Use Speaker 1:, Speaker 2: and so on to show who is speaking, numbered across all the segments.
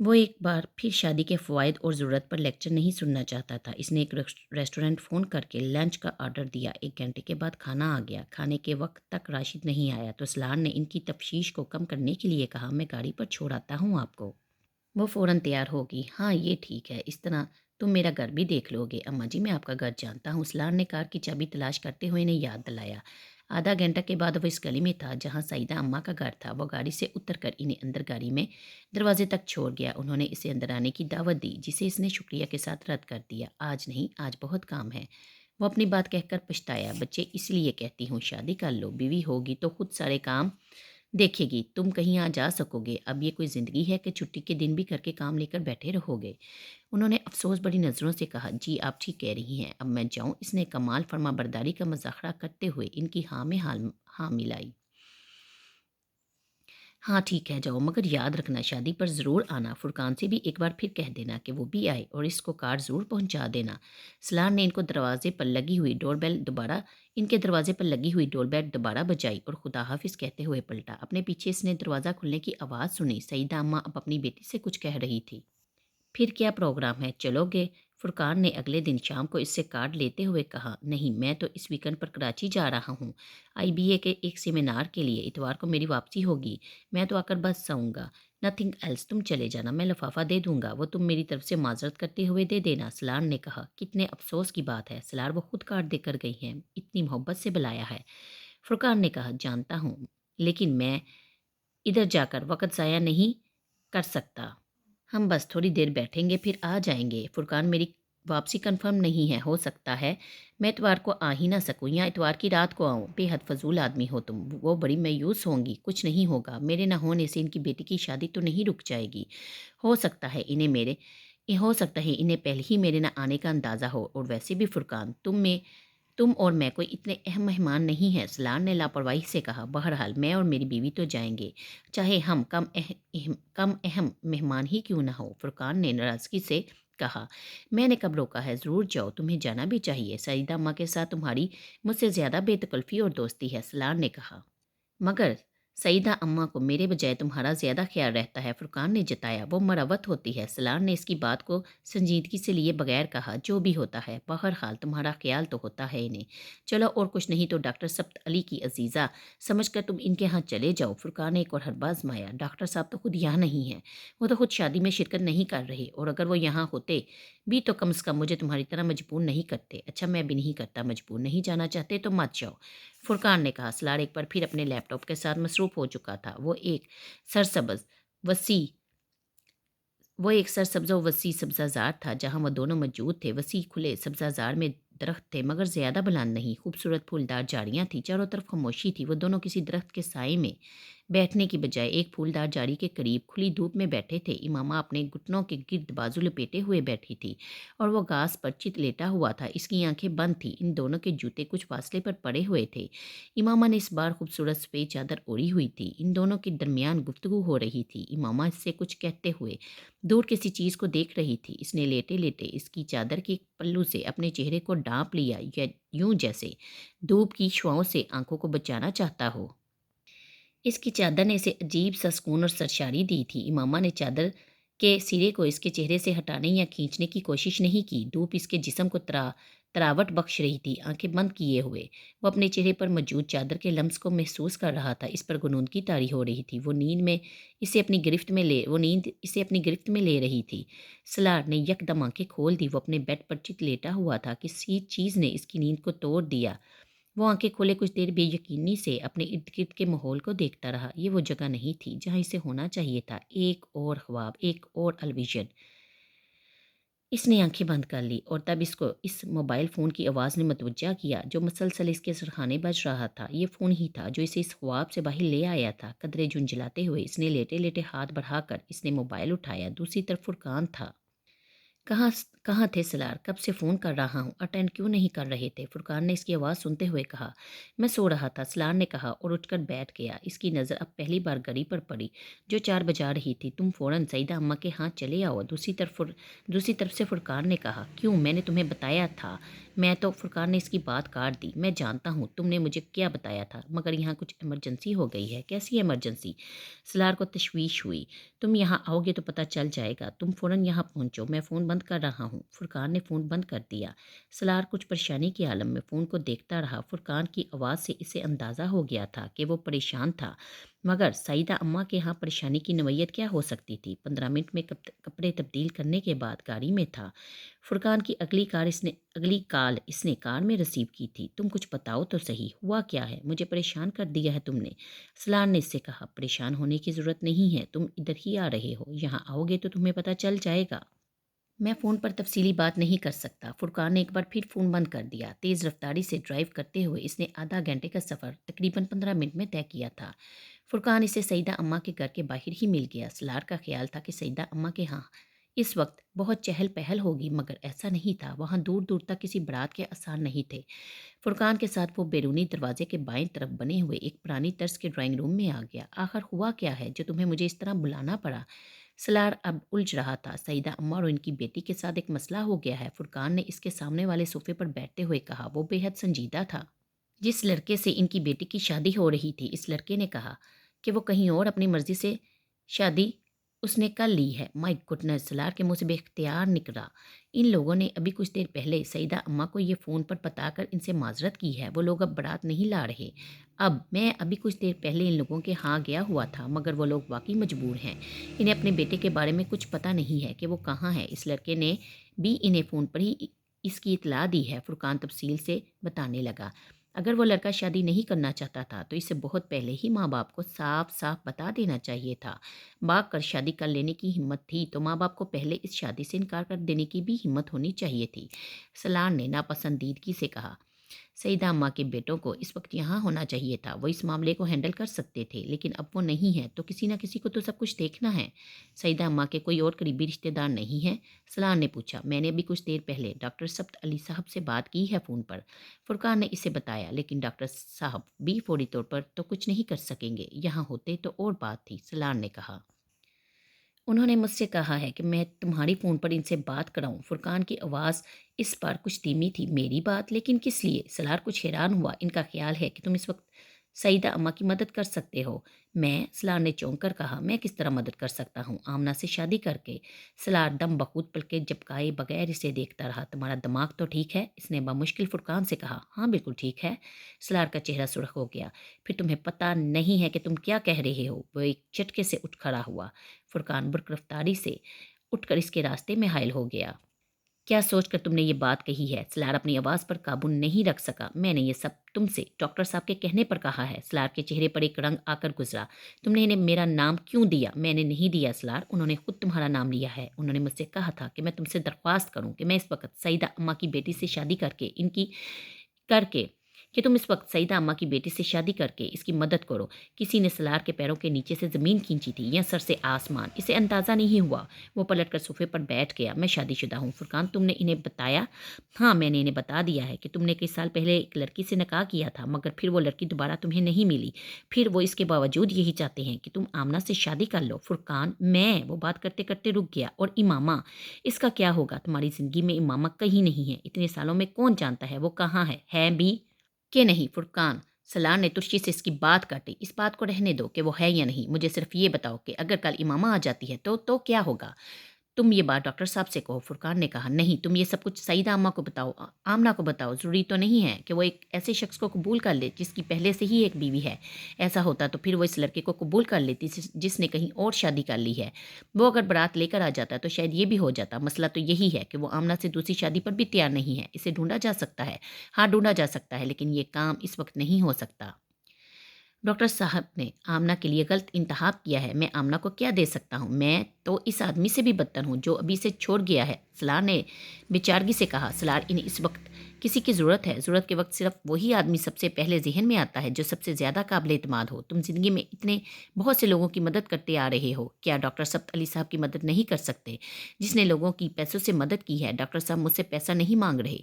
Speaker 1: وہ ایک بار پھر شادی کے فوائد اور ضرورت پر لیکچر نہیں سننا چاہتا تھا۔ اس نے ایک ریسٹورینٹ فون کر کے لنچ کا آرڈر دیا۔ 1 گھنٹے کے بعد کھانا آ گیا۔ کھانے کے وقت تک راشد نہیں آیا تو سلار نے ان کی تفشیش کو کم کرنے کے لیے کہا، میں گاڑی پر چھوڑ آتا ہوں آپ کو۔ وہ فوراً تیار ہوگی۔ ہاں یہ ٹھیک ہے، اس طرح تم میرا گھر بھی دیکھ لو گے۔ اماں جی میں آپ کا گھر جانتا ہوں، سلار نے کار کی چابی تلاش کرتے ہوئے انہیں یاد دلایا۔ آدھا گھنٹہ کے بعد وہ اس گلی میں تھا جہاں سعیدہ اماں کا گھر تھا۔ وہ گاڑی سے اتر کر انہیں اندر گاڑی میں دروازے تک چھوڑ گیا۔ انہوں نے اسے اندر آنے کی دعوت دی جسے اس نے شکریہ کے ساتھ رد کر دیا۔ آج نہیں، آج بہت کام ہے۔ وہ اپنی بات کہہ کر پچھتایا، بچے اس لیے کہتی ہوں شادی کر لو، بیوی ہوگی تو خود سارے کام دیکھے گی، تم کہیں آ جا سکو گے۔ اب یہ کوئی زندگی ہے کہ چھٹی کے دن بھی کر کے کام لے کر بیٹھے رہو گے؟ انہوں نے افسوس بڑی نظروں سے کہا، جی آپ ٹھیک کہہ رہی ہیں، اب میں جاؤں؟ اس نے کمال فرما برداری کا مظاہرہ کرتے ہوئے ان کی ہاں میں ہاں ملائی۔ ہاں ٹھیک ہے جاؤ، مگر یاد رکھنا شادی پر ضرور آنا۔ فرقان سے بھی ایک بار پھر کہہ دینا کہ وہ بھی آئے اور اس کو کارڈ ضرور پہنچا دینا۔ سلار نے ان کے دروازے پر لگی ہوئی ڈور بیل دوبارہ بجائی اور خدا حافظ کہتے ہوئے پلٹا۔ اپنے پیچھے اس نے دروازہ کھلنے کی آواز سنی۔ سعیدہ اماں اب اپنی بیٹی سے کچھ کہہ رہی تھی۔ پھر کیا پروگرام ہے، چلو گے؟ فرقان نے اگلے دن شام کو اس سے کارڈ لیتے ہوئے کہا، نہیں میں تو اس ویکنڈ پر کراچی جا رہا ہوں IBA کے ایک سیمینار کے لیے، اتوار کو میری واپسی ہوگی، میں تو آ کر بس آؤں گا، نتھنگ ایلس، تم چلے جانا، میں لفافہ دے دوں گا، وہ تم میری طرف سے معذرت کرتے ہوئے دے دینا۔ سلار نے کہا، کتنے افسوس کی بات ہے سلار، وہ خود کارڈ دے کر گئی ہیں، اتنی محبت سے بلایا ہے۔ فرقان نے کہا، جانتا ہوں لیکن میں ادھر جا کر وقت ضائع نہیں کر سکتا۔ ہم بس تھوڑی دیر بیٹھیں گے پھر آ جائیں گے۔ فرقان، میری واپسی کنفرم نہیں ہے، ہو سکتا ہے میں اتوار کو آ ہی نہ سکوں یا اتوار کی رات کو آؤں۔ بے حد فضول آدمی ہو تم، وہ بڑی مایوس ہوں گی۔ کچھ نہیں ہوگا، میرے نہ ہونے سے ان کی بیٹی کی شادی تو نہیں رک جائے گی۔ ہو سکتا ہے انہیں پہلے ہی میرے نہ آنے کا اندازہ ہو، اور ویسے بھی فرقان تم اور میں کوئی اتنے اہم مہمان نہیں ہیں، سلار نے لاپرواہی سے کہا۔ بہرحال میں اور میری بیوی تو جائیں گے، چاہے ہم کم اہم مہمان ہی کیوں نہ ہو، فرقان نے ناراضگی سے کہا۔ میں نے کب روکا ہے، ضرور جاؤ، تمہیں جانا بھی چاہیے، سعیدہ اماں کے ساتھ تمہاری مجھ سے زیادہ بے تکلفی اور دوستی ہے، سلار نے کہا۔ مگر سعیدہ اماں کو میرے بجائے تمہارا زیادہ خیال رہتا ہے، فرقان نے جتایا۔ وہ مروت ہوتی ہے، سلار نے اس کی بات کو سنجیدگی سے لیے بغیر کہا، جو بھی ہوتا ہے بہرحال تمہارا خیال تو ہوتا ہے انہیں۔ چلو اور کچھ نہیں تو ڈاکٹر سبت علی کی عزیزہ سمجھ کر تم ان کے ہاں چلے جاؤ۔ فرقان نے ایک اور حربہ آزمایا، ڈاکٹر صاحب تو خود یہاں نہیں ہیں، وہ تو خود شادی میں شرکت نہیں کر رہے، اور اگر وہ یہاں ہوتے بھی تو کم از کم مجھے تمہاری طرح مجبور نہیں کرتے۔ اچھا میں بھی نہیں کرتا مجبور، نہیں جانا چاہتے تو مت جاؤ، فرقان نے کہا۔ سلار ایک بار پھر اپنے لیپ ٹاپ کے ساتھ مصروف ہو چکا تھا۔ وسیع وہ ایک سرسبز و وسیع سبزہ زار تھا جہاں وہ دونوں موجود تھے۔ وسیع کھلے سبزہ زار میں درخت تھے مگر زیادہ بلند نہیں، خوبصورت پھولدار جھاڑیاں تھیں، چاروں طرف خاموشی تھی۔ وہ دونوں کسی درخت کے سائے میں بیٹھنے کی بجائے ایک پھولدار جھاڑی کے قریب کھلی دھوپ میں بیٹھے تھے۔ امامہ اپنے گھٹنوں کے گرد بازو لپیٹے ہوئے بیٹھی تھی اور وہ گھاس پر چت لیٹا ہوا تھا، اس کی آنکھیں بند تھیں، ان دونوں کے جوتے کچھ فاصلے پر پڑے ہوئے تھے۔ امامہ نے اس بار خوبصورت سفید چادر اوڑھی ہوئی تھی، ان دونوں کے درمیان گفتگو ہو رہی تھی۔ امامہ اس سے کچھ کہتے ہوئے دور کسی چیز کو دیکھ رہی تھی، اس نے لیٹے لیٹے اس کی چادر کے پلو سے اپنے چہرے کو ڈانپ لیا، یوں جیسے دھوپ کی شعاؤں سے آنکھوں کو بچانا چاہتا ہو۔ اس کی چادر نے اسے عجیب سا سکون اور سرشاری دی تھی۔ امامہ نے چادر کے سرے کو اس کے چہرے سے ہٹانے یا کھینچنے کی کوشش نہیں کی، دھوپ اس کے جسم کو تراوٹ بخش رہی تھی۔ آنکھیں بند کیے ہوئے وہ اپنے چہرے پر موجود چادر کے لمس کو محسوس کر رہا تھا، اس پر غنودگی طاری ہو رہی تھی، وہ نیند اسے اپنی گرفت میں لے رہی تھی۔ سلار نے یکدم آنکھیں کھول دی، وہ اپنے بیڈ پر چت لیٹا ہوا تھا، کسی چیز نے اس کی نیند کو توڑ دیا۔ وہ آنکھیں کھولے کچھ دیر بے یقینی سے اپنے ارد گرد کے ماحول کو دیکھتا رہا، یہ وہ جگہ نہیں تھی جہاں اسے ہونا چاہیے تھا، ایک اور خواب، ایک اور الویژن۔ اس نے آنکھیں بند کر لی اور تب اس کو اس موبائل فون کی آواز نے متوجہ کیا جو مسلسل اس کے سرخانے بج رہا تھا۔ یہ فون ہی تھا جو اسے اس خواب سے باہر لے آیا تھا۔ قدرے جھنجھلاتے ہوئے اس نے لیٹے لیٹے ہاتھ بڑھا کر اس نے موبائل اٹھایا، دوسری طرف فرقان تھا۔ کہاں تھے سلار؟ کب سے فون کر رہا ہوں، اٹینڈ کیوں نہیں کر رہے تھے؟ فرقان نے اس کی آواز سنتے ہوئے کہا۔ میں سو رہا تھا، سلار نے کہا اور اٹھ کر بیٹھ گیا۔ اس کی نظر اب پہلی بار گھڑی پر پڑی جو 4 بجا رہی تھی۔ تم فوراً سعیدہ اماں کے ہاں چلے آؤ، دوسری طرف سے فرقان نے کہا۔ کیوں؟ میں نے تمہیں بتایا تھا میں تو فرقان نے اس کی بات کاٹ دی۔ میں جانتا ہوں تم نے مجھے کیا بتایا تھا، مگر یہاں کچھ ایمرجنسی ہو گئی ہے۔ کیسی ایمرجنسی؟ سلار کو تشویش ہوئی۔ تم یہاں آؤ گے تو پتہ چل جائے گا، تم فوراً یہاں پہنچو، میں فون بند کر رہا ہوں۔ فرقان نے فون بند کر دیا۔ سلار کچھ پریشانی کے عالم میں فون کو دیکھتا رہا۔ فرقان کی آواز سے اسے اندازہ ہو گیا تھا کہ وہ پریشان تھا، مگر سعیدہ اماں کے ہاں پریشانی کی نوعیت کیا ہو سکتی تھی؟ 15 منٹ میں کپڑے تبدیل کرنے کے بعد گاڑی میں تھا۔ فرقان کی اگلی کال اس نے کار میں ریسیو کی تھی۔ تم کچھ بتاؤ تو صحیح، ہوا کیا ہے؟ مجھے پریشان کر دیا ہے تم نے، سلار نے اس سے کہا۔ پریشان ہونے کی ضرورت نہیں ہے، تم ادھر ہی آ رہے ہو، یہاں آؤ گے تو تمہیں پتہ چل جائے گا۔ میں فون پر تفصیلی بات نہیں کر سکتا۔ فرقان نے ایک بار پھر فون بند کر دیا۔ تیز رفتاری سے ڈرائیو کرتے ہوئے اس نے آدھا گھنٹے کا سفر تقریباً 15 منٹ میں طے کیا تھا۔ فرقان اسے سعیدہ اماں کے گھر کے باہر ہی مل گیا۔ سلار کا خیال تھا کہ سعیدہ اماں کے ہاں اس وقت بہت چہل پہل ہوگی، مگر ایسا نہیں تھا۔ وہاں دور دور تک کسی بارات کے آثار نہیں تھے۔ فرقان کے ساتھ وہ بیرونی دروازے کے بائیں طرف بنے ہوئے ایک پرانی طرز کے ڈرائنگ روم میں آ گیا۔ آخر ہوا کیا ہے جو تمہیں مجھے اس طرح بلانا پڑا؟ سلار اب الجھ رہا تھا۔ سعیدہ اماں اور ان کی بیٹی کے ساتھ ایک مسئلہ ہو گیا ہے، فرقان نے اس کے سامنے والے صوفے پر بیٹھتے ہوئے کہا۔ وہ بے حد سنجیدہ تھا۔ جس لڑکے سے ان کی بیٹی کی شادی ہو رہی تھی، اس لڑکے نے کہا کہ وہ کہیں اور اپنی مرضی سے شادی اس نے کر لی ہے۔ مائی گڈنس، سلار کے منہ سے بے اختیار نکلا۔ ان لوگوں نے ابھی کچھ دیر پہلے سعیدہ اماں کو یہ فون پر بتا کر ان سے معذرت کی ہے۔ وہ لوگ اب بارات نہیں لا رہے۔ میں ابھی کچھ دیر پہلے ان لوگوں کے ہاں گیا ہوا تھا، مگر وہ لوگ واقعی مجبور ہیں۔ انہیں اپنے بیٹے کے بارے میں کچھ پتہ نہیں ہے کہ وہ کہاں ہے۔ اس لڑکے نے بھی انہیں فون پر ہی اس کی اطلاع دی ہے۔ فرقان تفصیل سے بتانے لگا۔ اگر وہ لڑکا شادی نہیں کرنا چاہتا تھا تو اسے بہت پہلے ہی ماں باپ کو صاف صاف بتا دینا چاہیے تھا۔ بھاگ کر شادی کر لینے کی ہمت تھی تو ماں باپ کو پہلے اس شادی سے انکار کر دینے کی بھی ہمت ہونی چاہیے تھی، سلار نے ناپسندیدگی سے کہا۔ سعیدہ اماں کے بیٹوں کو اس وقت یہاں ہونا چاہیے تھا، وہ اس معاملے کو ہینڈل کر سکتے تھے، لیکن اب وہ نہیں ہے تو کسی نہ کسی کو تو سب کچھ دیکھنا ہے۔ سعیدہ اماں کے کوئی اور قریبی رشتہ دار نہیں ہے؟ سلار نے پوچھا۔ میں نے ابھی کچھ دیر پہلے ڈاکٹر سبت علی صاحب سے بات کی ہے فون پر، فرقان نے اسے بتایا، لیکن ڈاکٹر صاحب بھی فوری طور پر تو کچھ نہیں کر سکیں گے، یہاں ہوتے تو اور بات تھی، سلار نے کہا۔ انہوں نے مجھ سے کہا ہے کہ میں تمہاری فون پر ان سے بات کراؤں۔ فرقان کی آواز اس بار کچھ دھیمی تھی۔ میری بات؟ لیکن کس لیے؟ سلار کچھ حیران ہوا۔ ان کا خیال ہے کہ تم اس وقت سعیدہ اماں کی مدد کر سکتے ہو۔ میں؟ سلار نے چونک کر کہا۔ میں کس طرح مدد کر سکتا ہوں؟ آمنہ سے شادی کر کے؟ سلار دم بخود پلکیں جھپکائے بغیر اسے دیکھتا رہا۔ تمہارا دماغ تو ٹھیک ہے؟ اس نے بمشکل فرقان سے کہا۔ ہاں بالکل ٹھیک ہے۔ سلار کا چہرہ سرخ ہو گیا۔ پھر تمہیں پتہ نہیں ہے کہ تم کیا کہہ رہے ہو؟ وہ ایک جھٹکے سے اٹھ کھڑا ہوا۔ فرقان برق رفتاری سے اٹھ کر اس کے راستے میں حائل ہو گیا۔ کیا سوچ کر تم نے یہ بات کہی ہے؟ سلار اپنی آواز پر قابو نہیں رکھ سکا۔ میں نے یہ سب تم سے ڈاکٹر صاحب کے کہنے پر کہا ہے۔ سلار کے چہرے پر ایک رنگ آ کر گزرا۔ تم نے انہیں میرا نام کیوں دیا؟ میں نے نہیں دیا سلار، انہوں نے خود تمہارا نام لیا ہے۔ انہوں نے مجھ سے کہا تھا کہ میں تم سے درخواست کروں کہ میں اس وقت سعیدہ اماں کی بیٹی سے شادی کہ تم اس وقت سعیدہ اماں کی بیٹی سے شادی کر کے اس کی مدد کرو۔ کسی نے سلار کے پیروں کے نیچے سے زمین کھینچی تھی یا سر سے آسمان، اسے اندازہ نہیں ہوا۔ وہ پلٹ کر صوفے پر بیٹھ گیا۔ میں شادی شدہ ہوں فرقان، تم نے انہیں بتایا؟ ہاں میں نے انہیں بتا دیا ہے کہ تم نے کئی سال پہلے ایک لڑکی سے نکاح کیا تھا، مگر پھر وہ لڑکی دوبارہ تمہیں نہیں ملی، پھر وہ اس کے باوجود یہی چاہتے ہیں کہ تم آمنہ سے شادی کر لو۔ فرقان وہ بات کرتے کرتے رک گیا۔ اور امامہ، اس کا کیا ہوگا؟ تمہاری زندگی میں امامہ کہیں نہیں ہے، اتنے سالوں میں کون جانتا ہے وہ کہاں ہے بھی کہ نہیں؟ فرقان، سلار نے ترشی سے اس کی بات کاٹی۔ اس بات کو رہنے دو کہ وہ ہے یا نہیں، مجھے صرف یہ بتاؤ کہ اگر کل امامہ آ جاتی ہے تو کیا ہوگا؟ تم یہ بات ڈاکٹر صاحب سے کہو، فرقان نے کہا۔ نہیں، تم یہ سب کچھ سعیدہ اماں کو بتاؤ، آمنہ کو بتاؤ۔ ضروری تو نہیں ہے کہ وہ ایک ایسے شخص کو قبول کر لے جس کی پہلے سے ہی ایک بیوی ہے۔ ایسا ہوتا تو پھر وہ اس لڑکے کو قبول کر لیتی جس نے کہیں اور شادی کر لی ہے۔ وہ اگر بارات لے کر آ جاتا تو شاید یہ بھی ہو جاتا۔ مسئلہ تو یہی ہے کہ وہ آمنہ سے دوسری شادی پر بھی تیار نہیں ہے۔ اسے ڈھونڈا جا سکتا ہے؟ ہاں ڈھونڈا جا سکتا ہے، لیکن یہ کام اس وقت نہیں ہو سکتا۔ ڈاکٹر صاحب نے آمنہ کے لیے غلط انتخاب کیا ہے، میں آمنہ کو کیا دے سکتا ہوں؟ میں تو اس آدمی سے بھی بدتر ہوں جو ابھی سے چھوڑ گیا ہے، سلار نے بیچارگی سے کہا۔ سلار، انہیں اس وقت کسی کی ضرورت ہے؟ ضرورت کے وقت صرف وہی آدمی سب سے پہلے ذہن میں آتا ہے جو سب سے زیادہ قابل اعتماد ہو۔ تم زندگی میں اتنے بہت سے لوگوں کی مدد کرتے آ رہے ہو، کیا ڈاکٹر سبت علی صاحب کی مدد نہیں کر سکتے جس نے لوگوں کی پیسوں سے مدد کی ہے؟ ڈاکٹر صاحب مجھ سے پیسہ نہیں مانگ رہے،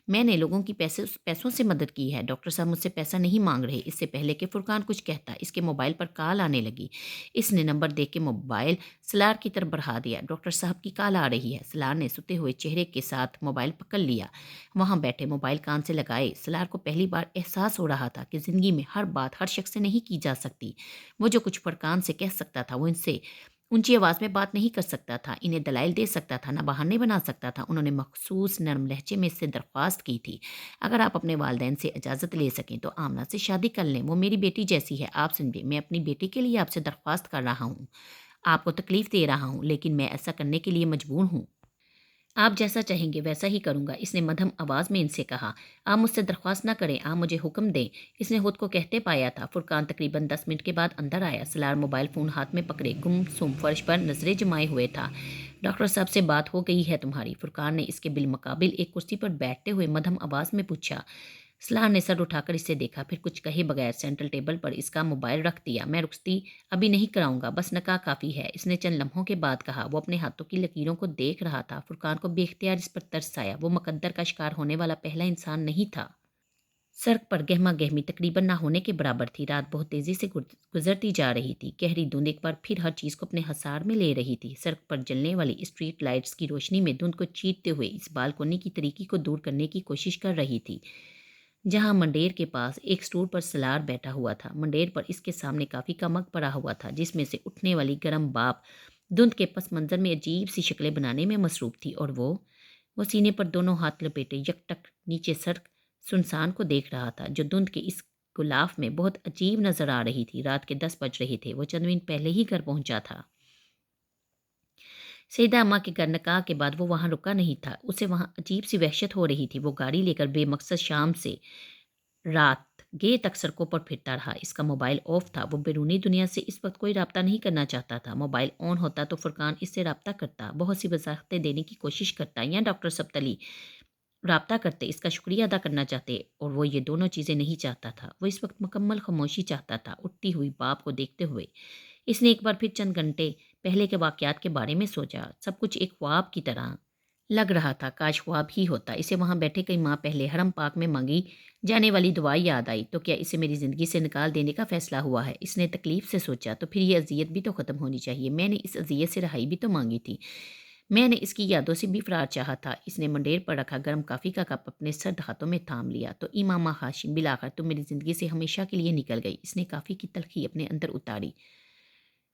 Speaker 1: میں نے لوگوں کی پیسوں سے مدد کی ہے، ڈاکٹر صاحب مجھ سے پیسہ نہیں مانگ رہے۔ اس سے پہلے کہ فرقان کچھ کہتا اس کے موبائل پر کال آنے لگی۔ اس نے نمبر دیکھ کے موبائل سلار کی طرف بڑھا دیا۔ ڈاکٹر صاحب کی کال آ رہی ہے۔ سلار نے ستے ہوئے چہرے کے ساتھ موبائل پکڑ لیا، وہاں بیٹھے موبائل کان سے لگائے۔ سلار کو پہلی بار احساس ہو رہا تھا کہ زندگی میں ہر بات ہر شخص سے نہیں کی جا سکتی۔ وہ جو کچھ فرقان سے کہہ سکتا تھا وہ ان سے اونچی آواز میں بات نہیں کر سکتا تھا، انہیں دلائل دے سکتا تھا، نہ بہانے بنا سکتا تھا۔ انہوں نے مخصوص نرم لہجے میں اس سے درخواست کی تھی، اگر آپ اپنے والدین سے اجازت لے سکیں تو آمنہ سے شادی کر لیں، وہ میری بیٹی جیسی ہے۔ آپ سمجھے، میں اپنی بیٹی کے لیے آپ سے درخواست کر رہا ہوں، آپ کو تکلیف دے رہا ہوں، لیکن میں ایسا کرنے کے لیے مجبور ہوں۔ آپ جیسا چاہیں گے ویسا ہی کروں گا، اس نے مدھم آواز میں ان سے کہا۔ آپ مجھ سے درخواست نہ کریں، آپ مجھے حکم دیں، اس نے خود کو کہتے پایا تھا۔ فرقان تقریباً 10 منٹ کے بعد اندر آیا۔ سلار موبائل فون ہاتھ میں پکڑے گم سم فرش پر نظریں جمائے ہوئے تھا۔ ڈاکٹر صاحب سے بات ہو گئی ہے تمہاری؟ فرقان نے اس کے بالمقابل ایک کرسی پر بیٹھتے ہوئے مدھم آواز میں پوچھا۔ سلار نے سر اٹھا کر اسے دیکھا، پھر کچھ کہے بغیر سینٹرل ٹیبل پر اس کا موبائل رکھ دیا۔ میں رخصتی ابھی نہیں کراؤں گا، بس نکاح کافی ہے، اس نے چند لمحوں کے بعد کہا۔ وہ اپنے ہاتھوں کی لکیروں کو دیکھ رہا تھا۔ فرقان کو بے اختیار اس پر ترس آیا، وہ مقدر کا شکار ہونے والا پہلا انسان نہیں تھا۔ سڑک پر گہما گہمی تقریباً نہ ہونے کے برابر تھی۔ رات بہت تیزی سے گزرتی جا رہی تھی۔ گہری دھند ایک بار پھر ہر چیز کو اپنے حصار میں لے رہی تھی۔ سڑک پر جلنے والی اسٹریٹ لائٹس کی روشنی میں دھند کو چیرتے ہوئے اس بالکونی کی تاریکی کو دور کرنے کی کوشش کر رہی تھی، جہاں منڈیر کے پاس ایک سٹول پر سلار بیٹھا ہوا تھا۔ منڈیر پر اس کے سامنے کافی کا مگ پڑا ہوا تھا، جس میں سے اٹھنے والی گرم بھاپ دھند کے پس منظر میں عجیب سی شکلیں بنانے میں مصروف تھی، اور وہ سینے پر دونوں ہاتھ لپیٹے یکٹک نیچے سڑک سنسان کو دیکھ رہا تھا، جو دھند کے اس غلاف میں بہت عجیب نظر آ رہی تھی۔ رات کے 10 بج رہے تھے، وہ چند منٹ پہلے ہی گھر پہنچا تھا۔ سیدہ اماں کے گھر نکاح کے بعد وہ وہاں رکا نہیں تھا، اسے وہاں عجیب سی وحشت ہو رہی تھی۔ وہ گاڑی لے کر بے مقصد شام سے رات گئے تک سڑکوں پر پھرتا رہا۔ اس کا موبائل آف تھا، وہ بیرونی دنیا سے اس وقت کوئی رابطہ نہیں کرنا چاہتا تھا۔ موبائل آن ہوتا تو فرقان اس سے رابطہ کرتا، بہت سی وضاحتیں دینے کی کوشش کرتا، یا ڈاکٹر سبتلی رابطہ کرتے، اس کا شکریہ ادا کرنا چاہتے، اور وہ یہ دونوں چیزیں نہیں چاہتا تھا۔ وہ اس وقت مکمل خاموشی چاہتا تھا۔ اٹھتی ہوئی باپ کو دیکھتے ہوئے اس نے ایک بار پھر چند گھنٹے پہلے کے واقعات کے بارے میں سوچا۔ سب کچھ ایک خواب کی طرح لگ رہا تھا، کاش خواب ہی ہوتا۔ اسے وہاں بیٹھے کئی ماہ پہلے حرم پاک میں مانگی جانے والی دعا یاد آئی۔ تو کیا اسے میری زندگی سے نکال دینے کا فیصلہ ہوا ہے؟ اس نے تکلیف سے سوچا، تو پھر یہ اذیت بھی تو ختم ہونی چاہیے۔ میں نے اس اذیت سے رہائی بھی تو مانگی تھی، میں نے اس کی یادوں سے بھی فرار چاہا تھا۔ اس نے منڈیر پر رکھا گرم کافی کا کپ اپنے سرد ہاتھوں میں تھام لیا۔ تو امامہ ہاشم، بالآخر تم میری زندگی سے ہمیشہ کے لیے نکل گئی۔ اس نے کافی کی تلخی اپنے اندر اتاری۔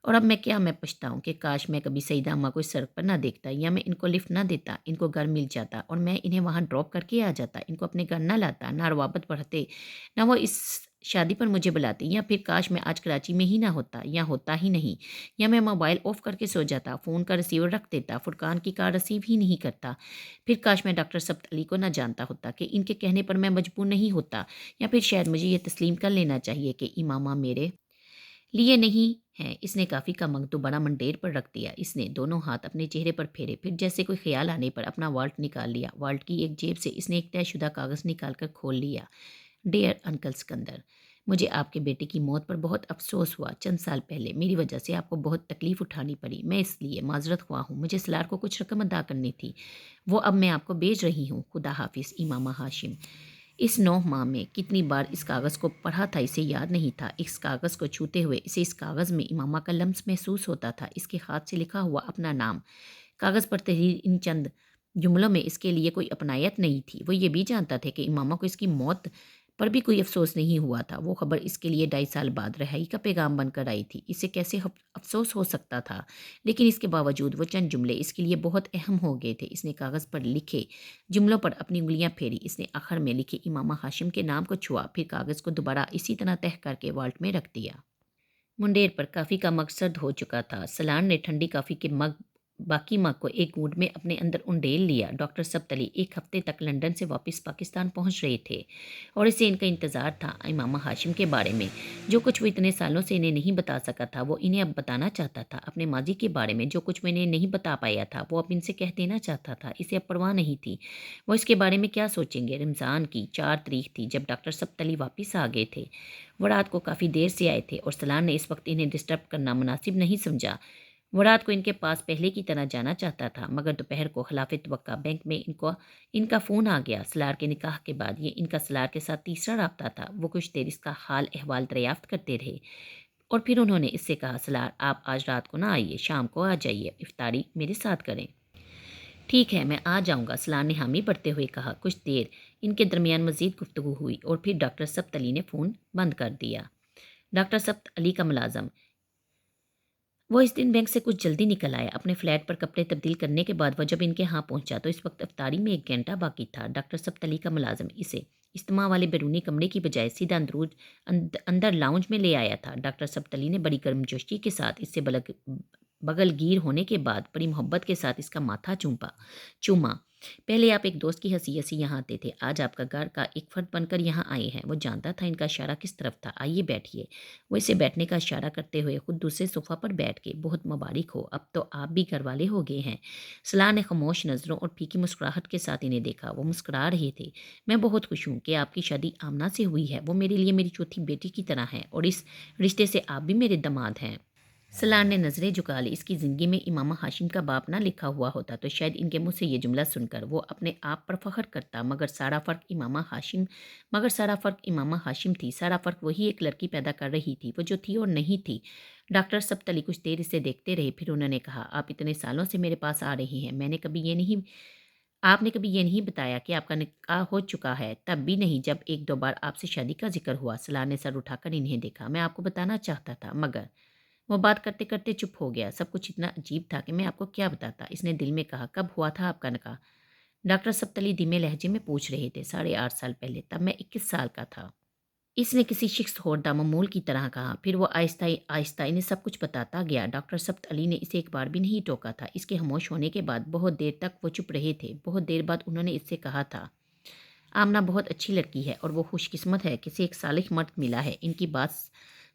Speaker 1: اور اب میں پچھتاؤں کہ کاش میں کبھی سیدہ اماں کو اس سڑک پر نہ دیکھتا، یا میں ان کو لفٹ نہ دیتا، ان کو گھر مل جاتا اور میں انہیں وہاں ڈراپ کر کے آ جاتا، ان کو اپنے گھر نہ لاتا، نہ روابط بڑھتے، نہ وہ اس شادی پر مجھے بلاتی، یا پھر کاش میں آج کراچی میں ہی نہ ہوتا، یا ہوتا ہی نہیں، یا میں موبائل آف کر کے سو جاتا، فون کا ریسیور رکھ دیتا، فرقان کی کال ریسیو ہی نہیں کرتا، پھر کاش میں ڈاکٹر سبت علی کو نہ جانتا ہوتا کہ ان کے کہنے پر میں مجبور نہیں ہوتا، یا پھر شاید مجھے یہ تسلیم کر لینا چاہیے کہ امامہ میرے لیے نہیں ہے۔ اس نے کافی کا مگ دوبارہ منڈیر پر رکھ دیا۔ اس نے دونوں ہاتھ اپنے چہرے پر پھیرے، پھر جیسے کوئی خیال آنے پر اپنا والٹ نکال لیا۔ والٹ کی ایک جیب سے اس نے ایک طے شدہ کاغذ نکال کر کھول لیا۔ ڈیئر انکل سکندر، مجھے آپ کے بیٹے کی موت پر بہت افسوس ہوا۔ چند سال پہلے میری وجہ سے آپ کو بہت تکلیف اٹھانی پڑی، میں اس لیے معذرت خواہ ہوں۔ مجھے سلار کو کچھ رقم ادا کرنی تھی، وہ اب میں آپ کو بھیج رہی ہوں۔ خدا حافظ امامہ ہاشم۔ اس 9 ماہ میں کتنی بار اس کاغذ کو پڑھا تھا اسے یاد نہیں تھا۔ اس کاغذ کو چھوتے ہوئے اسے اس کاغذ میں امامہ کا لمس محسوس ہوتا تھا، اس کے ہاتھ سے لکھا ہوا اپنا نام۔ کاغذ پر تحریر ان چند جملوں میں اس کے لیے کوئی اپنائیت نہیں تھی۔ وہ یہ بھی جانتا تھا کہ امامہ کو اس کی موت پر بھی کوئی افسوس نہیں ہوا تھا۔ وہ خبر اس کے لیے 2.5 سال بعد رہائی کا پیغام بن کر آئی تھی۔ اسے کیسے افسوس ہو سکتا تھا؟ لیکن اس کے باوجود وہ چند جملے اس کے لیے بہت اہم ہو گئے تھے۔ اس نے کاغذ پر لکھے جملوں پر اپنی انگلیاں پھیری۔ اس نے آخر میں لکھے امامہ ہاشم کے نام کو چھوا، پھر کاغذ کو دوبارہ اسی طرح تہہ کر کے والٹ میں رکھ دیا۔ منڈیر پر کافی کا مگ سرد ہو چکا تھا۔ سلان نے ٹھنڈی کافی کے باقی مگ کو ایک گھونٹ میں اپنے اندر انڈیل لیا۔ ڈاکٹر سبت علی 1 ہفتے تک لندن سے واپس پاکستان پہنچ رہے تھے، اور اسے ان کا انتظار تھا۔ امامہ ہاشم کے بارے میں جو کچھ وہ اتنے سالوں سے انہیں نہیں بتا سکا تھا، وہ انہیں اب بتانا چاہتا تھا۔ اپنے ماضی کے بارے میں جو کچھ وہ انہیں نہیں بتا پایا تھا، وہ اب ان سے کہہ دینا چاہتا تھا۔ اسے اب پرواہ نہیں تھی وہ اس کے بارے میں کیا سوچیں گے۔ رمضان کی 4 تاریخ تھی جب ڈاکٹر سبت علی واپس آ گئے تھے۔ وہ رات کو کافی دیر سے آئے تھے، اور سلان نے اس وقت انہیں ڈسٹرب کرنا مناسب نہیں سمجھا۔ وہ رات کو ان کے پاس پہلے کی طرح جانا چاہتا تھا، مگر دوپہر کو خلاف توقع بینک میں ان کا فون آ گیا۔ سلار کے نکاح کے بعد یہ ان کا سلار کے ساتھ تیسرا رابطہ تھا۔ وہ کچھ دیر اس کا حال احوال دریافت کرتے رہے اور پھر انہوں نے اس سے کہا، سلار آپ آج رات کو نہ آئیے، شام کو آ جائیے، افطاری میرے ساتھ کریں۔ ٹھیک ہے، میں آ جاؤں گا، سلار نے حامی بھرتے ہوئے کہا۔ کچھ دیر ان کے درمیان مزید گفتگو ہوئی اور پھر ڈاکٹر سبت علی نے فون بند کر دیا۔ ڈاکٹر سبت علی کا ملازم وہ اس دن بینک سے کچھ جلدی نکل آیا۔ اپنے فلیٹ پر کپڑے تبدیل کرنے کے بعد وہ جب ان کے ہاں پہنچا تو اس وقت افطاری میں 1 گھنٹہ باقی تھا۔ ڈاکٹر سبت علی کا ملازم اسے اجتماع والے بیرونی کمرے کی بجائے سیدھا اندر لاؤنج میں لے آیا تھا۔ ڈاکٹر سبت علی نے بڑی گرمجوشی کے ساتھ اس سے بغل گیر ہونے کے بعد بڑی محبت کے ساتھ اس کا ماتھا چوما۔ پہلے آپ ایک دوست کی حیثیت سے یہاں آتے تھے، آج آپ کا گھر کا ایک فرد بن کر یہاں آئے ہیں۔ وہ جانتا تھا ان کا اشارہ کس طرف تھا۔ آئیے بیٹھیے۔ وہ اسے بیٹھنے کا اشارہ کرتے ہوئے خود دوسرے صوفہ پر بیٹھ کے، بہت مبارک ہو، اب تو آپ بھی گھر والے ہو گئے ہیں۔ سلار نے خاموش نظروں اور پھیکی مسکراہٹ کے ساتھ انہیں دیکھا۔ وہ مسکرا رہے تھے۔ میں بہت خوش ہوں کہ آپ کی شادی آمنہ سے ہوئی ہے۔ وہ میرے لیے میری چوتھی بیٹی کی طرح ہے اور اس رشتے سے آپ بھی میرے داماد ہیں۔ سلار نے نظریں جھکا لی۔ اس کی زندگی میں امامہ ہاشم کا باپ نہ لکھا ہوا ہوتا تو شاید ان کے منہ سے یہ جملہ سن کر وہ اپنے آپ پر فخر کرتا، مگر سارا فرق امامہ ہاشم تھی۔ سارا فرق وہی ایک لڑکی پیدا کر رہی تھی، وہ جو تھی اور نہیں تھی۔ ڈاکٹر سبت علی کچھ دیر اسے دیکھتے رہے، پھر انہوں نے کہا، آپ اتنے سالوں سے میرے پاس آ رہی ہیں، آپ نے کبھی یہ نہیں بتایا کہ آپ کا نکاح ہو چکا ہے، تب بھی نہیں جب 1-2 بار آپ سے شادی کا ذکر ہوا۔ سلار نے سر اٹھا کر انہیں دیکھا۔ میں آپ کو بتانا چاہتا تھا، مگر وہ بات کرتے کرتے چپ ہو گیا۔ سب کچھ اتنا عجیب تھا کہ میں آپ کو کیا بتاتا۔ اس نے دل میں کہا، کب ہوا تھا آپ کا نکاح؟ ڈاکٹر سبت علی دھیمے لہجے میں پوچھ رہے تھے، 8.5 سال پہلے، تب میں 21 سال کا تھا۔ اس نے کسی شخص خوردہ معمول کی طرح کہا، پھر وہ آہستہ آہستہ انہیں سب کچھ بتاتا گیا۔ ڈاکٹر سبت علی نے اسے ایک بار بھی نہیں ٹوکا تھا۔ اس کے خاموش ہونے کے بعد بہت دیر تک وہ چپ رہے تھے۔ بہت دیر بعد انہوں نے اس سے کہا تھا، آمنہ بہت اچھی لڑکی ہے اور وہ خوش قسمت ہے کہ اسے ایک صالح مرد ملا ہے۔ ان کی بات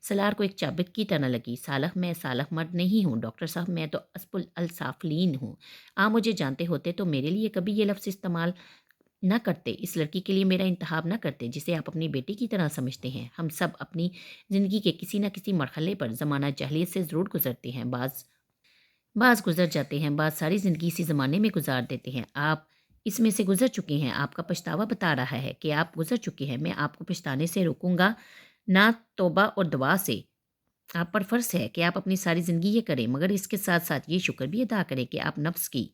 Speaker 1: سلار کو ایک چابک کی طرح لگی۔ میں صالح مرد نہیں ہوں ڈاکٹر صاحب، میں تو اسب الصافلین ہوں۔ آپ مجھے جانتے ہوتے تو میرے لیے کبھی یہ لفظ استعمال نہ کرتے، اس لڑکی کے لیے میرا انتخاب نہ کرتے جسے آپ اپنی بیٹی کی طرح سمجھتے ہیں۔ ہم سب اپنی زندگی کے کسی نہ کسی مرحلے پر زمانہ جاہلیت سے ضرور گزرتے ہیں۔ بعض گزر جاتے ہیں، بعض ساری زندگی اسی زمانے میں گزار دیتے ہیں۔ آپ اس میں سے گزر چکے ہیں۔ آپ کا پچھتاوا بتا رہا ہے کہ آپ گزر چکے ہیں۔ میں آپ کو پچھتانے سے روکوں گا نہ، توبہ اور دعا سے۔ آپ پر فرض ہے کہ آپ اپنی ساری زندگی یہ کریں، مگر اس کے ساتھ ساتھ یہ شکر بھی ادا کریں کہ آپ نفس کی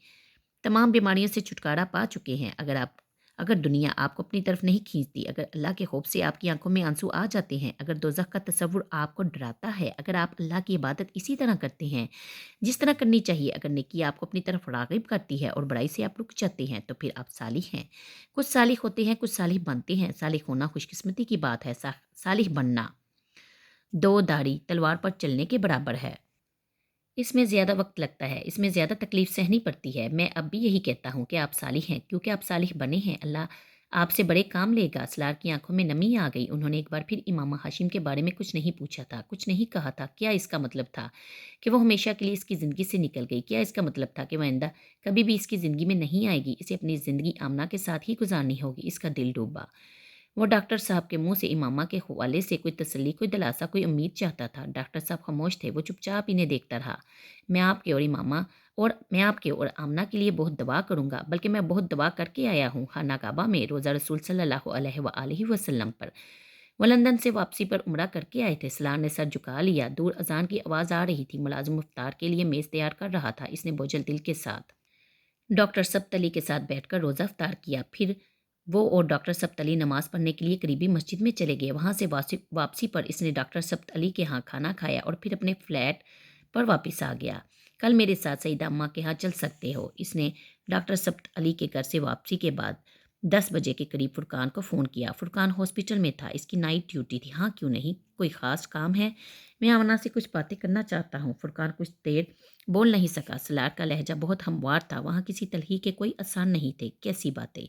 Speaker 1: تمام بیماریوں سے چھٹکارا پا چکے ہیں۔ اگر دنیا آپ کو اپنی طرف نہیں کھینچتی، اگر اللہ کے خوف سے آپ کی آنکھوں میں آنسو آ جاتے ہیں، اگر دوزخ کا تصور آپ کو ڈراتا ہے، اگر آپ اللہ کی عبادت اسی طرح کرتے ہیں جس طرح کرنی چاہیے، اگر نیکی آپ کو اپنی طرف راغب کرتی ہے اور برائی سے آپ رک جاتے ہیں، تو پھر آپ صالح ہیں۔ کچھ صالح ہوتے ہیں، کچھ صالح بنتے ہیں۔ صالح ہونا خوش قسمتی کی بات ہے، صالح بننا 2 دھاری تلوار پر چلنے کے برابر ہے۔ اس میں زیادہ وقت لگتا ہے، اس میں زیادہ تکلیف سہنی پڑتی ہے۔ میں اب بھی یہی کہتا ہوں کہ آپ صالح ہیں، کیونکہ آپ صالح بنے ہیں، اللہ آپ سے بڑے کام لے گا۔ سلار کی آنکھوں میں نمی آ گئی۔ انہوں نے ایک بار پھر امامہ ہاشم کے بارے میں کچھ نہیں پوچھا تھا، کچھ نہیں کہا تھا۔ کیا اس کا مطلب تھا کہ وہ ہمیشہ کے لیے اس کی زندگی سے نکل گئی؟ کیا اس کا مطلب تھا کہ وہ آئندہ کبھی بھی اس کی زندگی میں نہیں آئے گی؟ اسے اپنی زندگی آمنہ کے ساتھ ہی گزارنی ہوگی۔ اس کا دل ڈوبا۔ وہ ڈاکٹر صاحب کے منہ سے امامہ کے حوالے سے کوئی تسلی، کوئی دلاسا، کوئی امید چاہتا تھا۔ ڈاکٹر صاحب خاموش تھے۔ وہ چپ چاپ انہیں دیکھتا رہا۔ میں آپ کے اور آمنہ کے لیے بہت دعا کروں گا، بلکہ میں بہت دعا کر کے آیا ہوں خانہ کعبہ میں، روزہ رسول صلی اللہ علیہ وآلہ وسلم پر۔ وہ لندن سے واپسی پر عمرہ کر کے آئے تھے۔ سلار نے سر جھکا لیا۔ دور اذان کی آواز آ رہی تھی۔ ملازم افطار کے لیے میز تیار کر رہا تھا۔ اس نے بوجھل دل کے ساتھ ڈاکٹر سبت علی کے ساتھ بیٹھ کر روزہ افطار کیا۔ پھر وہ اور ڈاکٹر سبت علی نماز پڑھنے کے لیے قریبی مسجد میں چلے گئے۔ وہاں سے واپسی پر اس نے ڈاکٹر سبت علی کے ہاں کھانا کھایا اور پھر اپنے فلیٹ پر واپس آ گیا۔ کل میرے ساتھ سعیدہ اماں کے ہاں چل سکتے ہو۔ اس نے ڈاکٹر سبت علی کے گھر سے واپسی کے بعد 10 بجے کے قریب فرقان کو فون کیا۔ فرقان ہاسپٹل میں تھا، اس کی نائٹ ڈیوٹی تھی۔ ہاں کیوں نہیں، کوئی خاص کام ہے؟ میں آمنہ سے کچھ باتیں کرنا چاہتا ہوں۔ فرقان کچھ دیر بول نہیں سکا۔ سلار کا لہجہ بہت ہموار تھا، وہاں کسی تلخی کے کوئی آثار نہیں تھے۔ کیسی باتیں؟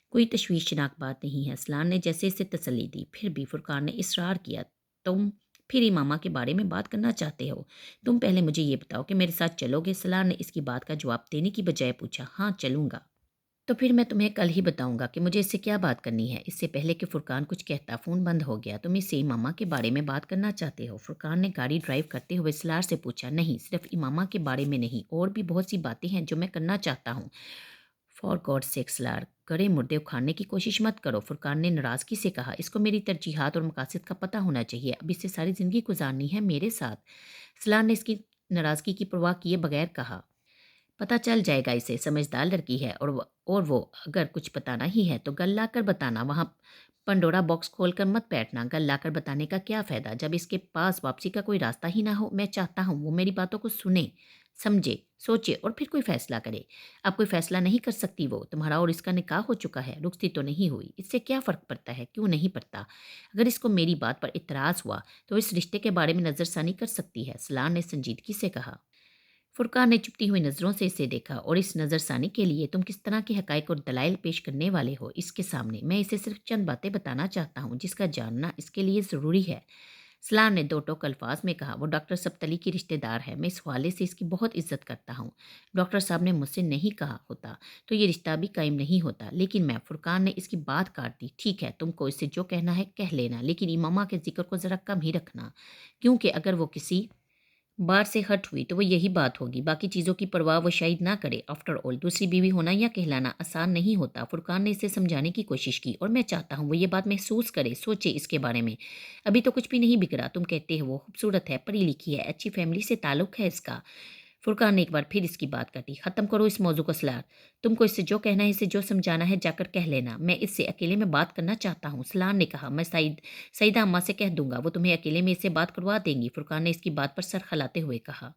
Speaker 1: کوئی تشویشناک بات نہیں ہے، سلار نے جیسے اسے تسلی دی۔ پھر بھی فرقان نے اصرار کیا، تم پھر امامہ کے بارے میں بات کرنا چاہتے ہو؟ تم پہلے مجھے یہ بتاؤ کہ میرے ساتھ چلو گے؟ سلار نے اس کی بات کا جواب دینے کی بجائے پوچھا۔ ہاں چلوں گا۔ تو پھر میں تمہیں کل ہی بتاؤں گا کہ مجھے اس سے کیا بات کرنی ہے۔ اس سے پہلے کہ فرقان کچھ کہتا فون بند ہو گیا۔ تم اس سے امامہ کے بارے میں بات کرنا چاہتے ہو؟ فرقان نے گاڑی ڈرائیو کرتے ہوئے سلار سے پوچھا۔ نہیں، صرف امامہ کے بارے میں نہیں، اور بھی بہت سی باتیں ہیں جو میں کرنا چاہتا ہوں۔ فار گاڈ سیک سلار، گڑے مردے اکھاڑنے کی کوشش مت کرو، فرقان نے ناراضگی سے کہا۔ اس کو میری ترجیحات اور مقاصد کا پتہ ہونا چاہیے، اب اسے ساری زندگی گزارنی ہے میرے ساتھ۔ سلار نے اس کی ناراضگی کی پرواہ کیے بغیر کہا۔ پتہ چل جائے گا اسے، سمجھدار لڑکی ہے، اور وہ اگر کچھ بتانا ہی ہے تو گل لا کر بتانا، وہاں پنڈورا باکس کھول کر مت بیٹھنا۔ گل لا کر بتانے کا کیا فائدہ جب اس کے پاس واپسی کا کوئی راستہ ہی نہ ہو؟ میں چاہتا ہوں وہ میری باتوں کو سنے، سمجھے، سوچے اور پھر کوئی فیصلہ کرے۔ اب کوئی فیصلہ نہیں کر سکتی وہ، تمہارا اور اس کا نکاح ہو چکا ہے، رخصتی تو نہیں ہوئی، اس سے کیا فرق پڑتا ہے؟ کیوں نہیں پڑتا؟ اگر اس کو میری بات پر اعتراض ہوا تو اس رشتے کے بارے میں نظر ثانی کر سکتی ہے، سلار نے سنجیدگی سے کہا۔ فرقان نے چپتی ہوئی نظروں سے اسے دیکھا۔ اور اس نظر ثانی کے لیے تم کس طرح کے حقائق اور دلائل پیش کرنے والے ہو اس کے سامنے؟ میں اسے صرف چند باتیں بتانا چاہتا ہوں جس کا جاننا اس کے لیے ضروری ہے، سلار نے دو ٹوک الفاظ میں کہا۔ وہ ڈاکٹر سبتلی کی رشتہ دار ہے، میں اس حوالے سے اس کی بہت عزت کرتا ہوں۔ ڈاکٹر صاحب نے مجھ سے نہیں کہا ہوتا تو یہ رشتہ بھی قائم نہیں ہوتا، لیکن میں، فرقان نے اس کی بات کاٹ دی۔ ٹھیک ہے، تم کو اس سے جو کہنا ہے کہہ لینا، لیکن امامہ کے ذکر کو ذرا کم ہی رکھنا، کیونکہ اگر وہ کسی بار سے ہٹ ہوئی تو وہ یہی بات ہوگی، باقی چیزوں کی پرواہ وہ شاید نہ کرے۔ آفٹر آل دوسری بیوی ہونا یا کہلانا آسان نہیں ہوتا۔ فرقان نے اسے سمجھانے کی کوشش کی، اور میں چاہتا ہوں وہ یہ بات محسوس کرے، سوچے اس کے بارے میں۔ ابھی تو کچھ بھی نہیں بگڑا، تم کہتے ہو وہ خوبصورت ہے، پڑھی لکھی ہے، اچھی فیملی سے تعلق ہے اس کا۔ فرقان نے ایک بار پھر اس کی بات کاٹی۔ ختم کرو اس موضوع کو سلار، تم کو اس سے جو کہنا ہے، اسے جو سمجھانا ہے جا کر کہہ لینا، میں اس سے اکیلے میں بات کرنا چاہتا ہوں، سلار نے کہا۔ میں سعیدہ اماں سے کہہ دوں گا، وہ تمہیں اکیلے میں اس سے بات کروا دیں گی، فرقان نے اس کی بات پر سر خلاتے ہوئے کہا۔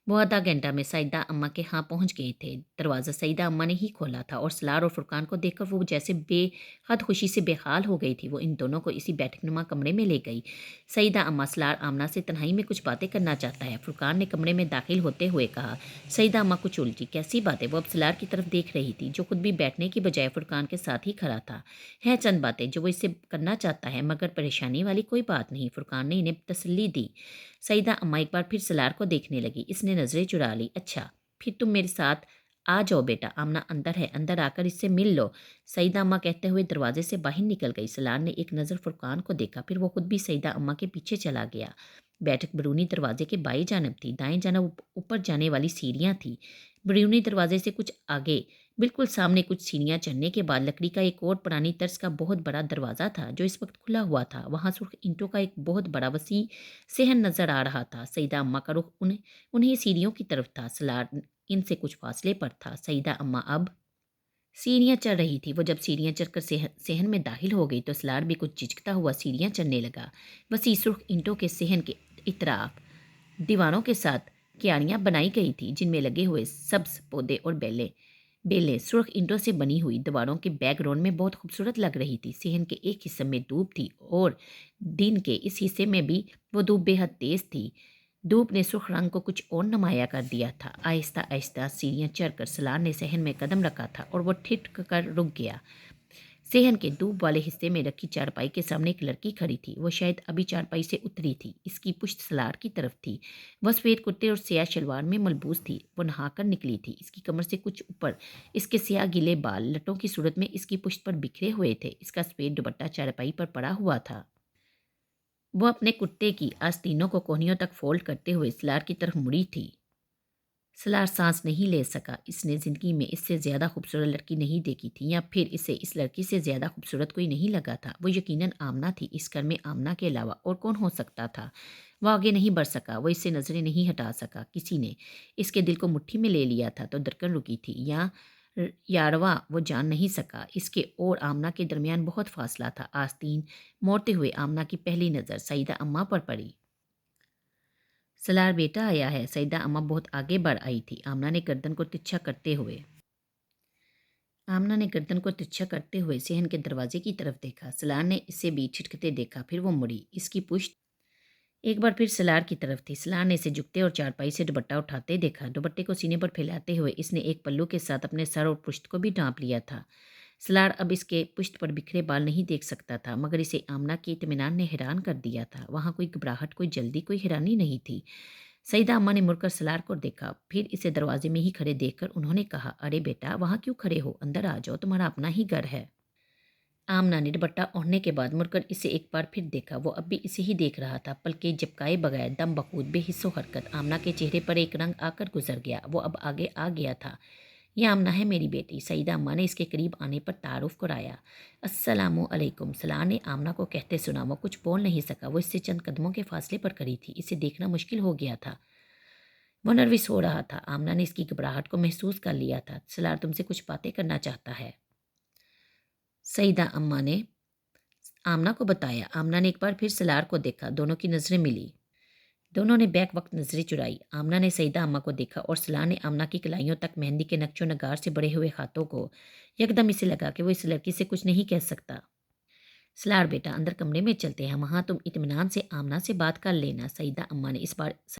Speaker 1: وہ آدھا گھنٹہ میں سعیدہ اماں کے ہاں پہنچ گئے تھے۔ دروازہ سعیدہ اماں نے ہی کھولا تھا، اور سلار اور فرقان کو دیکھ کر وہ جیسے بے حد خوشی سے بے حال ہو گئی تھی۔ وہ ان دونوں کو اسی بیٹھک نما کمرے میں لے گئی۔ سعیدہ اماں، سلار آمنہ سے تنہائی میں کچھ باتیں کرنا چاہتا ہے، فرقان نے کمرے میں داخل ہوتے ہوئے کہا۔ سعیدہ اماں کچھ الجھی۔ کیسی باتیں؟ وہ اب سلار کی طرف دیکھ رہی تھی، جو خود بھی بیٹھنے کی بجائے فرقان کے ساتھ ہی کھڑا تھا۔ ہیں چند باتیں جو وہ اس سے کرنا چاہتا ہے، مگر پریشانی والی کوئی بات نہیں، فرقان نے انہیں تسلی دی۔ سعیدہ اماں ایک بار پھر سلار کو دیکھنے لگی، اس نے نظریں چرا لی۔ اچھا، پھر تم میرے ساتھ آ جاؤ بیٹا، آمنہ اندر ہے، اندر آ کر اس سے مل لو، سعیدہ اماں کہتے ہوئے دروازے سے باہر نکل گئی۔ سلار نے ایک نظر فرقان کو دیکھا، پھر وہ خود بھی سعیدہ اماں کے پیچھے چلا گیا۔ بیٹھک بیرونی دروازے کے بائیں جانب تھی، دائیں جانب اوپر جانے والی سیڑھیاں تھیں۔ بیرونی دروازے سے کچھ آگے بالکل سامنے کچھ سیڑھیاں چڑھنے کے بعد لکڑی کا ایک اور پرانی طرز کا بہت بڑا دروازہ تھا جو اس وقت کھلا ہوا تھا۔ وہاں سرخ اینٹوں کا ایک بہت بڑا وسیع صحن نظر آ رہا تھا۔ سعیدہ اماں کا رخ انہیں سیڑھیوں کی طرف تھا، سلار ان سے کچھ فاصلے پر تھا۔ سعیدہ اماں اب سیڑھیاں چڑھ رہی تھی۔ وہ جب سیڑھیاں چڑھ کر صحن میں داخل ہو گئی تو سلار بھی کچھ جھجکتا ہوا سیڑھیاں چڑھنے لگا۔ وسیع سرخ اینٹوں کے صحن کے اطراف دیواروں کے ساتھ کیاریاں بنائی گئی تھی، جن میں لگے ہوئے سبز پودے اور بیلیں سرخ اینٹوں سے بنی ہوئی دیواروں کے بیک گراؤنڈ میں بہت خوبصورت لگ رہی تھی۔ صحن کے ایک حصے میں دھوپ تھی، اور دن کے اس حصے میں بھی وہ دھوپ بے حد تیز تھی۔ دھوپ نے سرخ رنگ کو کچھ اور نمایاں کر دیا تھا۔ آہستہ آہستہ سیڑھیاں چڑھ کر سلار نے صحن میں قدم رکھا تھا، اور وہ ٹھٹک کر رک گیا۔ صحن کے دھوپ والے حصے میں رکھی چارپائی کے سامنے ایک لڑکی کھڑی تھی۔ وہ شاید ابھی چارپائی سے اتری تھی۔ اس کی پشت سلار کی طرف تھی۔ وہ سفید کرتے اور سیاہ شلوار میں ملبوس تھی۔ وہ نہا کر نکلی تھی۔ اس کی کمر سے کچھ اوپر اس کے سیاہ گیلے بال لٹوں کی صورت میں اس کی پشت پر بکھرے ہوئے تھے۔ اس کا سفید دوپٹہ چارپائی پر پڑا ہوا تھا۔ وہ اپنے کرتے کی آستینوں کو کوہنیوں تک فولڈ کرتے ہوئے سلار کی طرف مڑی تھی۔ سلار سانس نہیں لے سکا۔ اس نے زندگی میں اس سے زیادہ خوبصورت لڑکی نہیں دیکھی تھی، یا پھر اسے اس لڑکی سے زیادہ خوبصورت کوئی نہیں لگا تھا۔ وہ یقیناً آمنہ تھی۔ اس گھر میں آمنہ کے علاوہ اور کون ہو سکتا تھا؟ وہ آگے نہیں بڑھ سکا، وہ اس سے نظریں نہیں ہٹا سکا۔ کسی نے اس کے دل کو مٹھی میں لے لیا تھا تو دھڑکن رکی تھی، یا رواں وہ جان نہیں سکا۔ اس کے اور آمنہ کے درمیان بہت فاصلہ تھا۔ آستین موڑتے ہوئے آمنہ کی پہلی نظر سعیدہ اماں پر پڑی۔ سلار بیٹا آیا ہے۔ سعیدہ اماں بہت آگے بڑھ آئی تھی۔ آمنہ نے گردن کو ترچھا کرتے ہوئے صحن کے دروازے کی طرف دیکھا۔ سلار نے اسے بھی ٹھٹکتے دیکھا، پھر وہ مڑی۔ اس کی پشت ایک بار پھر سلار کی طرف تھی۔ سلار نے اسے جھکتے اور چارپائی سے دوپٹہ اٹھاتے دیکھا۔ دوپٹے کو سینے پر پھیلاتے ہوئے اس نے ایک پلو کے ساتھ اپنے سر اور پشت کو بھی ڈھانپ لیا تھا۔ سلار اب اس کے پشت پر بکھرے بال نہیں دیکھ سکتا تھا، مگر اسے آمنہ کے اطمینان نے حیران کر دیا تھا۔ وہاں کوئی گھبراہٹ، کوئی جلدی، کوئی حیرانی نہیں تھی۔ سعیدہ اماں نے مڑ کر سلار کو دیکھا، پھر اسے دروازے میں ہی کھڑے دیکھ کر انہوں نے کہا، ارے بیٹا وہاں کیوں کھڑے ہو، اندر آ جاؤ، تمہارا اپنا ہی گھر ہے۔ آمنہ نے دوپٹہ اوڑھنے کے بعد مڑ کر اسے ایک بار پھر دیکھا، وہ اب بھی اسے ہی دیکھ رہا تھا، پلکیں جھپکائے بغیر دم بخود بے حس و حرکت۔ آمنہ کے چہرے پر ایک رنگ آ کر گزر گیا، وہ اب آگے آ گیا تھا۔ یہ آمنہ ہے میری بیٹی، سعیدہ اماں نے اس کے قریب آنے پر تعارف کرایا۔ السلام علیکم، سلار نے آمنہ کو کہتے سنا، وہ کچھ بول نہیں سکا، وہ اس سے چند قدموں کے فاصلے پر کھڑی تھی، اسے دیکھنا مشکل ہو گیا تھا، وہ نروس ہو رہا تھا۔ آمنہ نے اس کی گھبراہٹ کو محسوس کر لیا تھا۔ سلار تم سے کچھ باتیں کرنا چاہتا ہے، سعیدہ اماں نے آمنہ کو بتایا۔ آمنہ نے ایک بار پھر سلار کو دیکھا، دونوں کی نظریں ملی، دونوں نے بیک وقت نظریں چرائی۔ آمنہ نے سعیدہ اماں کو دیکھا اور سلار نے آمنہ کی کلائیوں تک مہندی کے نقش و نگار سے بڑے ہوئے ہاتھوں کو۔ یکدم اسے لگا کہ وہ اس لڑکی سے کچھ نہیں کہہ سکتا۔ سلار بیٹا اندر کمرے میں چلتے ہیں، وہاں تم اطمینان سے آمنہ سے بات کر لینا، سعیدہ اماں نے اس بار